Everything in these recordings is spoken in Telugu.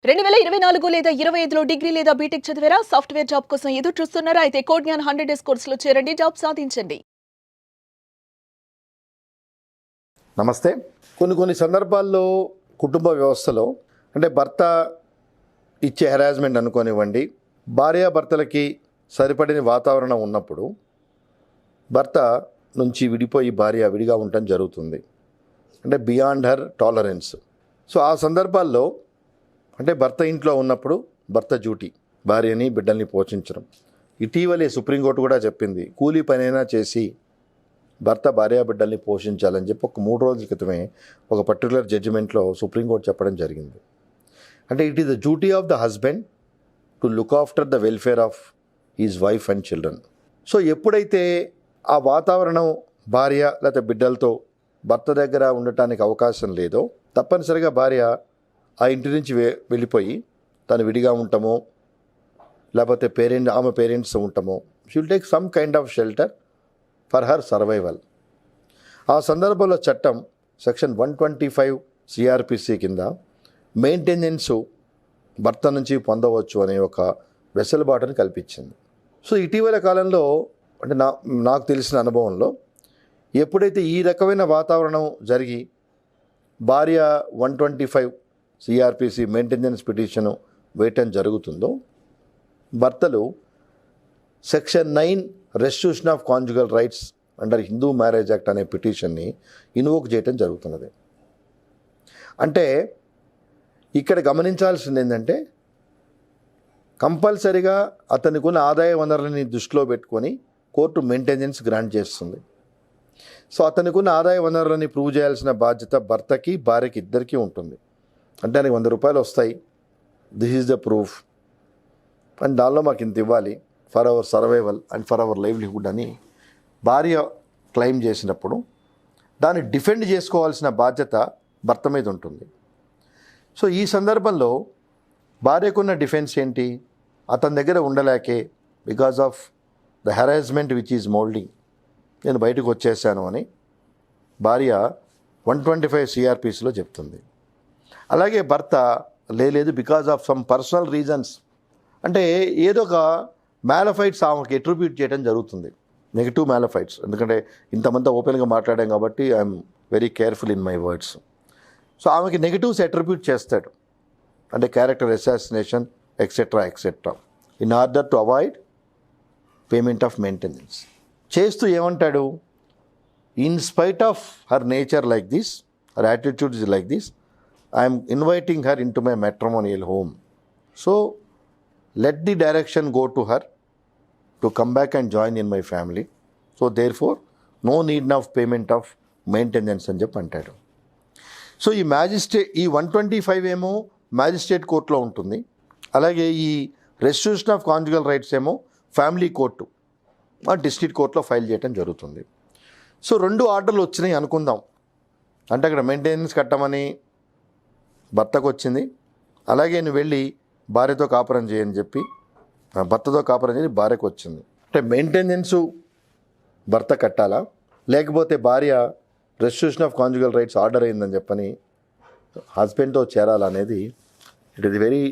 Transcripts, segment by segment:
2024 లేదా 25లో డిగ్రీ లేదా బీటెక్ చదివారా? సాఫ్ట్‌వేర్ జాబ్ కోసం ఎదురు చూస్తున్నారా? అయితే కోడ్ జ్ఞాన్ 100 డేస్ కోర్సులో చేరండి. జాబ్ సాధించండి. నమస్తే. కొన్ని సందర్భాల్లో కుటుంబ వ్యవస్థలో అంటే భర్త ఇచ్చే హెరాస్మెంట్ అనుకోనివ్వండి, భార్యాభర్తలకి సరిపడిన వాతావరణం ఉన్నప్పుడు భర్త నుంచి విడిపోయి భార్య విడిగా ఉండటం జరుగుతుంది. అంటే బియాండ్ హర్ టాలరెన్స్. సో ఆ సందర్భాల్లో అంటే భర్త ఇంట్లో ఉన్నప్పుడు భర్త డ్యూటీ భార్యని బిడ్డల్ని పోషించడం. ఇటీవలే సుప్రీంకోర్టు కూడా చెప్పింది, కూలీ పనైనా చేసి భర్త భార్య బిడ్డల్ని పోషించాలని చెప్పి ఒక 3 రోజుల క్రితమే ఒక పర్టికులర్ జడ్జిమెంట్లో సుప్రీంకోర్టు చెప్పడం జరిగింది. అంటే it is the duty of the husband to look after the welfare of his wife and children. So ఎప్పుడైతే ఆ వాతావరణం భార్య లేకపోతే బిడ్డలతో భర్త దగ్గర ఉండటానికి అవకాశం లేదో, తప్పనిసరిగా భార్య ఆ ఇంటి నుంచి వెళ్ళిపోయి తను విడిగా ఉంటామో లేకపోతే ఆమె పేరెంట్స్ ఉంటామో, she will take some kind of shelter for her survival. ఆ సందర్భంలో చట్టం సెక్షన్ 125 సిఆర్పిసి కింద మెయింటెనెన్స్ భర్త నుంచి పొందవచ్చు అనే ఒక వెసులుబాటుని కల్పించింది. సో ఇటీవల కాలంలో అంటే నాకు తెలిసిన అనుభవంలో ఎప్పుడైతే ఈ రకమైన వాతావరణం జరిగి భార్య 125 సిఆర్పిసి మెయింటెనెన్స్ పిటిషన్ వేయటం జరుగుతుందో, భర్తలు section 9 restitution of conjugal rights under Hindu marriage act అనే పిటిషన్ని ఇన్వోక్ చేయటం జరుగుతున్నది. అంటే ఇక్కడ గమనించాల్సింది ఏంటంటే, కంపల్సరిగా అతనికి ఉన్న ఆదాయ వనరులని దృష్టిలో పెట్టుకొని కోర్టు మెయింటెనెన్స్ గ్రాంట్ చేస్తుంది. సో అతనికి ఉన్న ఆదాయ వనరులని ప్రూవ్ చేయాల్సిన బాధ్యత భర్తకి భార్యకి ఇద్దరికీ ఉంటుంది. అంటే ఆయనకి 100 రూపాయలు వస్తాయి, this is the proof, and దానిలో మాకు ఇంత ఇవ్వాలి for hour survival and for hour livelihood అని భార్య క్లెయిమ్ చేసినప్పుడు దాన్ని డిఫెండ్ చేసుకోవాల్సిన బాధ్యత భర్త మీద ఉంటుంది. సో ఈ సందర్భంలో భార్యకున్న డిఫెన్స్ ఏంటి? అతని దగ్గర ఉండలేకే, because of the harassment which is moulding, నేను బయటకు వచ్చేసాను అని భార్య 125 సిఆర్పిసిలో చెప్తుంది. అలాగే భర్త లేదు because of some personal reasons, అంటే ఏదో ఒక మ్యాలఫైట్స్ ఆమెకి అట్రిబ్యూట్ చేయడం జరుగుతుంది, నెగిటివ్ మ్యాలఫైట్స్. ఎందుకంటే ఇంతమంది ఓపెన్గా మాట్లాడాం కాబట్టి I'm very careful in my words. So ఆమెకి నెగిటివ్స్ అట్రిబ్యూట్ చేస్తాడు, అంటే character assassination etcetera etcetera, in order to avoid payment of maintenance. చేస్తూ ఏమంటాడు, in spite of her nature like this, her attitude is like this, I'm inviting her in to my matrimonial home. So let the direction go to her to come back and join in my family. So therefore no need of payment of maintenance అని చెప్పి అంటాడు. సో ఈ ఈ 125 ఏమో మ్యాజిస్ట్రేట్ కోర్టులో ఉంటుంది, అలాగే ఈ రెస్టిట్యూషన్ ఆఫ్ కాంజుగల్ రైట్స్ ఏమో ఫ్యామిలీ కోర్టు డిస్ట్రిక్ట్ కోర్టులో ఫైల్ చేయడం జరుగుతుంది. సో 2 ఆర్డర్లు వచ్చినాయి అనుకుందాం. అంటే అక్కడ మెయింటెనెన్స్ కట్టమని భర్తకు వచ్చింది, అలాగే నువ్వు వెళ్ళి భార్యతో కాపురం చేయని చెప్పి భర్తతో కాపురం చేయని భార్యకు వచ్చింది. అంటే మెయింటెనెన్సు భర్త కట్టాలా, లేకపోతే భార్య restitution of conjugal rights order అయిందని చెప్పని హస్బెండ్తో చేరాలా అనేది it is very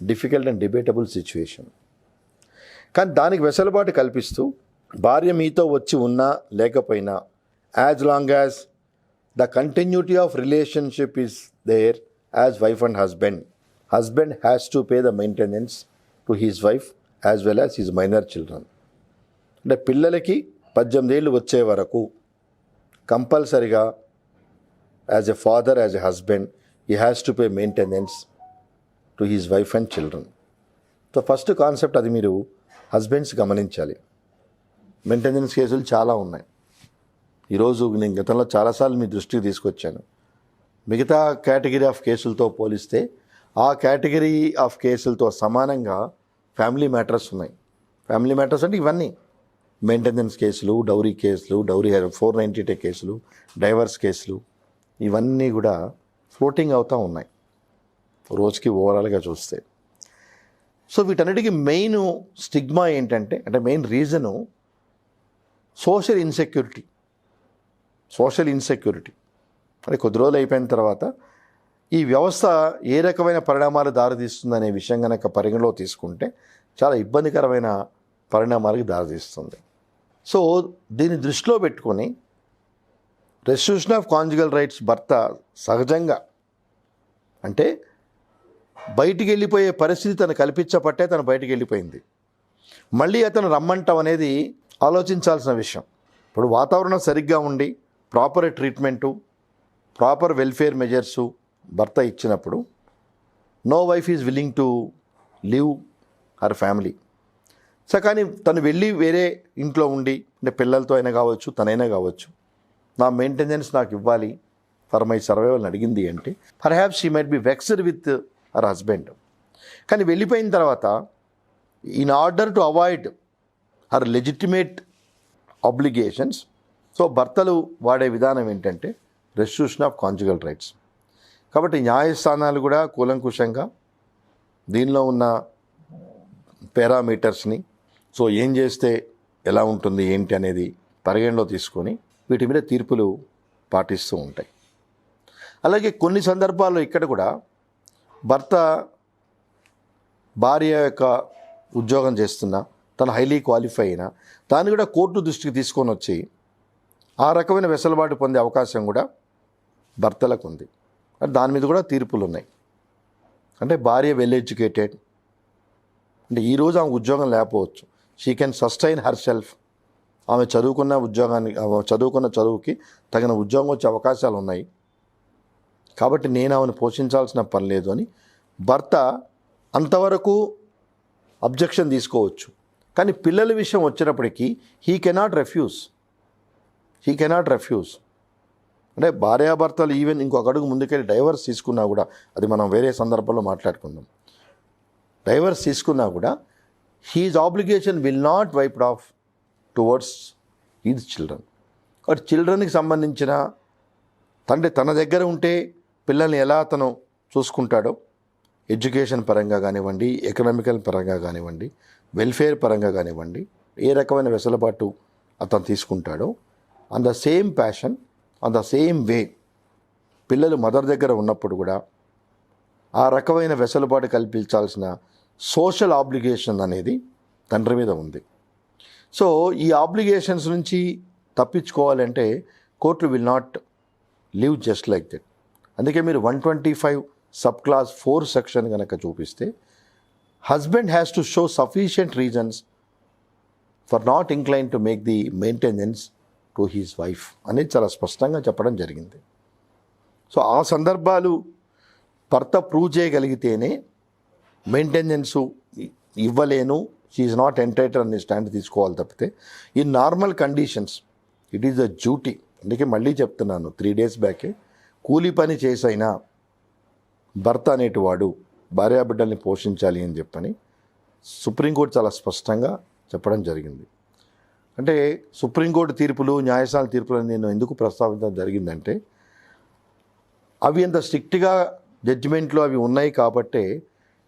difficult and debatable situation. కానీ దానికి వెసులుబాటు కల్పిస్తూ భార్య మీతో వచ్చి ఉన్నా లేకపోయినా, as long as the continuity of relationship is there as wife and husband has to pay the maintenance to his wife as well as his minor children. అంటే పిల్లలకి 18 ఏళ్ళు వచ్చే వరకు కంపల్సరిగా as a father, as a husband, he has to pay maintenance to his wife and children. So first concept అది మీరు హస్బెండ్స్ గమనించాలి. మెయింటెనెన్స్ కేసులు చాలా ఉన్నాయి. ఈరోజు నేను గతంలో చాలాసార్లు మీ దృష్టికి తీసుకొచ్చాను. మిగతా కేటగిరీ ఆఫ్ కేసులతో పోలిస్తే ఆ కేటగిరీ ఆఫ్ కేసులతో సమానంగా ఫ్యామిలీ మ్యాటర్స్ ఉన్నాయి. ఫ్యామిలీ మ్యాటర్స్ అంటే ఇవన్నీ మెయింటెనెన్స్ కేసులు, డౌరీ కేసులు, 490 కేసులు, డైవర్స్ కేసులు, ఇవన్నీ కూడా ఫ్లోటింగ్ అవుతూ ఉన్నాయి రోజుకి ఓవరాల్గా చూస్తే. సో వీటన్నిటికీ మెయిన్ స్టిగ్మా ఏంటంటే, అంటే మెయిన్ రీజను సోషల్ ఇన్సెక్యూరిటీ. అంటే కొద్ది రోజులు అయిపోయిన తర్వాత ఈ వ్యవస్థ ఏ రకమైన పరిణామాలు దారితీస్తుందనే విషయం కనుక పరిగణలో తీసుకుంటే చాలా ఇబ్బందికరమైన పరిణామాలకు దారితీస్తుంది. సో దీన్ని దృష్టిలో పెట్టుకొని రెస్ట్రిక్షన్ ఆఫ్ కాంజుగల్ రైట్స్ భర్త సహజంగా అంటే బయటికి వెళ్ళిపోయే పరిస్థితి తను కల్పించబట్టే తను బయటికి వెళ్ళిపోయింది. మళ్ళీ అతను రమ్మంటాం అనేది ఆలోచించాల్సిన విషయం. ఇప్పుడు వాతావరణం సరిగ్గా ఉండి proper treatment, proper welfare measures భర్త ఇచ్చినప్పుడు no wife is willing to live her family. So కానీ తను వెళ్ళి వేరే ఇంట్లో ఉండి అంటే పిల్లలతో అయినా కావచ్చు, తనైనా కావచ్చు, నా మెయింటెనెన్స్ నాకు ఇవ్వాలి ఫర్ మై సర్వైవల్ని అడిగింది అంటే perhaps she might be vexed with her husband. కానీ వెళ్ళిపోయిన తర్వాత in order to avoid her legitimate obligations, so భర్తలు వాడే విధానం ఏంటంటే రెస్ట్రిక్షన్ ఆఫ్ కాంజుగల్ రైట్స్. కాబట్టి న్యాయస్థానాలు కూడా కూలంకుషంగా దీనిలో ఉన్న పారామీటర్స్ని, సో ఏం చేస్తే ఎలా ఉంటుంది ఏంటి అనేది పరిగణలో తీసుకొని వీటి మీద తీర్పులు పాటిస్తూ ఉంటాయి. అలాగే కొన్ని సందర్భాల్లో ఇక్కడ కూడా భర్త భార్య యొక్క ఉద్యోగం చేస్తున్నా, తను హైలీ క్వాలిఫై అయినా దాన్ని కూడా కోర్టు దృష్టికి తీసుకొని వచ్చి ఆ రకమైన వెసులుబాటు పొందే అవకాశం కూడా భర్తలకు ఉంది. దాని మీద కూడా తీర్పులు ఉన్నాయి. అంటే భార్య వెల్ ఎడ్యుకేటెడ్, అంటే ఈరోజు ఆమె ఉద్యోగం లేకపోవచ్చు, she can sustain her self, ఆమె చదువుకున్న చదువుకి తగిన ఉద్యోగం వచ్చే అవకాశాలు ఉన్నాయి, కాబట్టి నేను ఆమెను పోషించాల్సిన పని లేదు అని భర్త అంతవరకు అబ్జెక్షన్ తీసుకోవచ్చు. కానీ పిల్లల విషయం వచ్చినప్పటికీ హీ కెనాట్ రెఫ్యూజ్. అంటే భార్యాభర్తలు ఈవెన్ ఇంకొక అడుగు ముందుకెళ్ళి డైవర్స్ తీసుకున్నా కూడా, అది మనం వేరే సందర్భంలో మాట్లాడుకుందాం, డైవర్స్ తీసుకున్నా కూడా his obligation will not wiped off towards his children. కాబట్టి చిల్డ్రన్కి సంబంధించిన తండ్రి తన దగ్గర ఉంటే పిల్లల్ని ఎలా అతను చూసుకుంటాడో, ఎడ్యుకేషన్ పరంగా కానివ్వండి, ఎకనామికల్ పరంగా కానివ్వండి, వెల్ఫేర్ పరంగా కానివ్వండి, ఏ రకమైన వెసులుబాటు అతను తీసుకుంటాడో on the same passion, on the same way పిల్లలు మదర్ దగ్గర ఉన్నప్పుడు కూడా ఆ రకమైన వెసులుబాటు కల్పించాల్సిన సోషల్ ఆబ్లిగేషన్ అనేది తండ్రి మీద ఉంది. సో ఈ ఆబ్లిగేషన్స్ నుంచి తప్పించుకోవాలంటే court will not live just like that. అందుకే మీరు 125 సబ్ క్లాస్ 4 సెక్షన్ కనుక చూపిస్తే husband has to show sufficient reasons for not incline to make the maintenance to his wife అనేది చాలా స్పష్టంగా చెప్పడం జరిగింది. సో ఆ సందర్భాలు భర్త ప్రూవ్ చేయగలిగితేనే మెయింటెనెన్సు ఇవ్వలేను, షీఈ్ నాట్ ఎంటైటిల్డ్ అనే స్టాండ్ తీసుకోవాలి తప్పితే in normal conditions it is a duty. అందుకే మళ్ళీ చెప్తున్నాను, 3 days బ్యాకే కూలీ పని చేసైనా భర్త అనేటివాడు భార్యాబిడ్డల్ని పోషించాలి అని చెప్పని సుప్రీంకోర్టు చాలా స్పష్టంగా చెప్పడం జరిగింది. అంటే సుప్రీంకోర్టు తీర్పులు, న్యాయస్థానాల తీర్పులు నేను ఎందుకు ప్రస్తావించడం జరిగిందంటే అవి అంత స్ట్రిక్ట్గా జడ్జిమెంట్లో అవి ఉన్నాయి కాబట్టే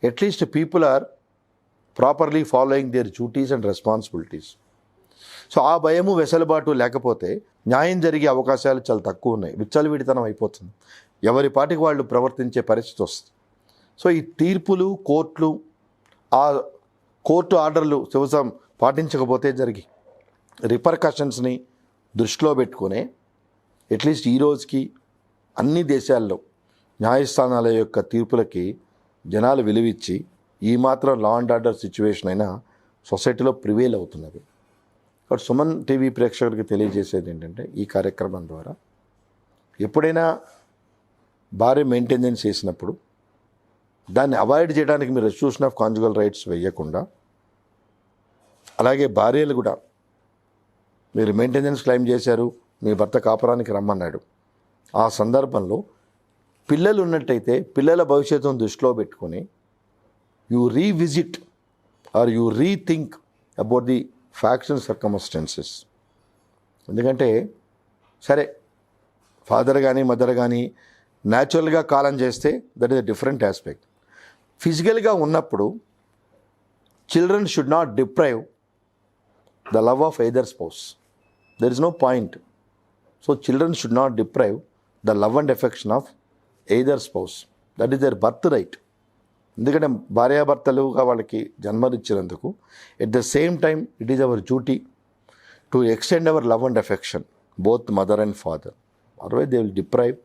at least people are properly following their duties and responsibilities. So ఆ భయము వెసులుబాటు లేకపోతే న్యాయం జరిగే అవకాశాలు చాలా తక్కువ ఉన్నాయి, విచ్చలవిడితనం అయిపోతుంది, ఎవరి పాటికి వాళ్ళు ప్రవర్తించే పరిస్థితి వస్తుంది. సో ఈ తీర్పులు, కోర్టులు, ఆ కోర్టు ఆర్డర్లు శివసం పాటించకపోతే జరిగి రిపర్కషన్స్ని దృష్టిలో పెట్టుకునే అట్లీస్ట్ ఈ రోజుకి అన్ని దేశాల్లో న్యాయస్థానాల యొక్క తీర్పులకి జనాలు విలువిచ్చి ఈ మాత్రం లా అండ్ ఆర్డర్ సిచ్యువేషన్ అయినా సొసైటీలో ప్రివేల్ అవుతున్నది. కాబట్టి సుమన్ టీవీ ప్రేక్షకులకి తెలియజేసేది ఏంటంటే ఈ కార్యక్రమం ద్వారా ఎప్పుడైనా భార్య మెయింటెనెన్స్ చేసినప్పుడు దాన్ని అవాయిడ్ చేయడానికి మీరు రెస్ట్రిక్షన్ ఆఫ్ కాంజుగల్ రైట్స్ వేయకుండా, అలాగే భార్యలు కూడా మీరు మెయింటెనెన్స్ క్లెయిమ్ చేశారు, మీ భర్త కాపురానికి రమ్మన్నాడు, ఆ సందర్భంలో పిల్లలు ఉన్నట్టయితే పిల్లల భవిష్యత్తును దృష్టిలో పెట్టుకొని you revisit or you rethink about the facts and circumstances. ఎందుకంటే సరే ఫాదర్ కానీ మదర్ కానీ న్యాచురల్గా కాలం చేస్తే that is a different aspect. ఫిజికల్గా ఉన్నప్పుడు children should not deprive the love of either spouse. There is no point. So children should not deprive the love and affection of either spouse. That is their birth right. ఎందుకంటే భార్యాభర్తలుగా వాళ్ళకి జన్మనిచ్చినందుకు at the same time it is our duty to extend our love and affection both mother and father. Otherwise they will deprive.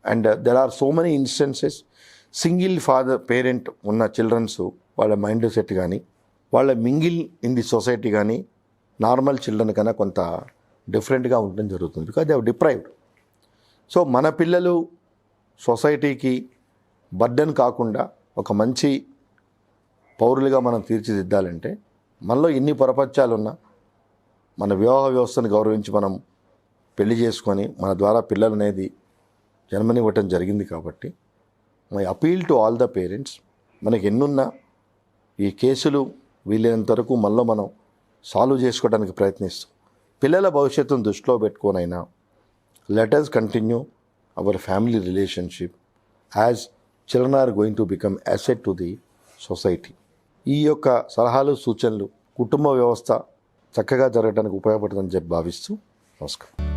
And there are so many instances single parent ఉన్న చిల్డ్రన్స్ వాళ్ళ మైండ్ సెట్ కానీ వాళ్ళ మింగిల్ ఇన్ ది సొసైటీ కానీ నార్మల్ చిల్డ్రన్ కన్నా కొంత డిఫరెంట్గా ఉండడం జరుగుతుంది, because they have deprived. So మన పిల్లలు సొసైటీకి బర్డెన్ కాకుండా ఒక మంచి పౌరులుగా మనం తీర్చిదిద్దాలంటే మనలో ఎన్ని పొరపచ్చాలున్నా మన వివాహ వ్యవస్థను గౌరవించి మనం పెళ్లి చేసుకొని మన ద్వారా పిల్లలు అనేది జన్మనివ్వటం జరిగింది. కాబట్టి my appeal to all the parents, మనకి ఎన్నున్నా ఈ కేసులు వీలైనంత వరకు మనలో మనం సాల్వ్ చేసుకోవడానికి ప్రయత్నిస్తాం. పిల్లల భవిష్యత్తును దృష్టిలో పెట్టుకోనైనా let us continue our family relationship as children are going to become asset to the society. ఈ యొక్క సలహాలు సూచనలు కుటుంబ వ్యవస్థ చక్కగా జరగడానికి ఉపయోగపడుతుందని చెప్పి భావిస్తూ నమస్కారం.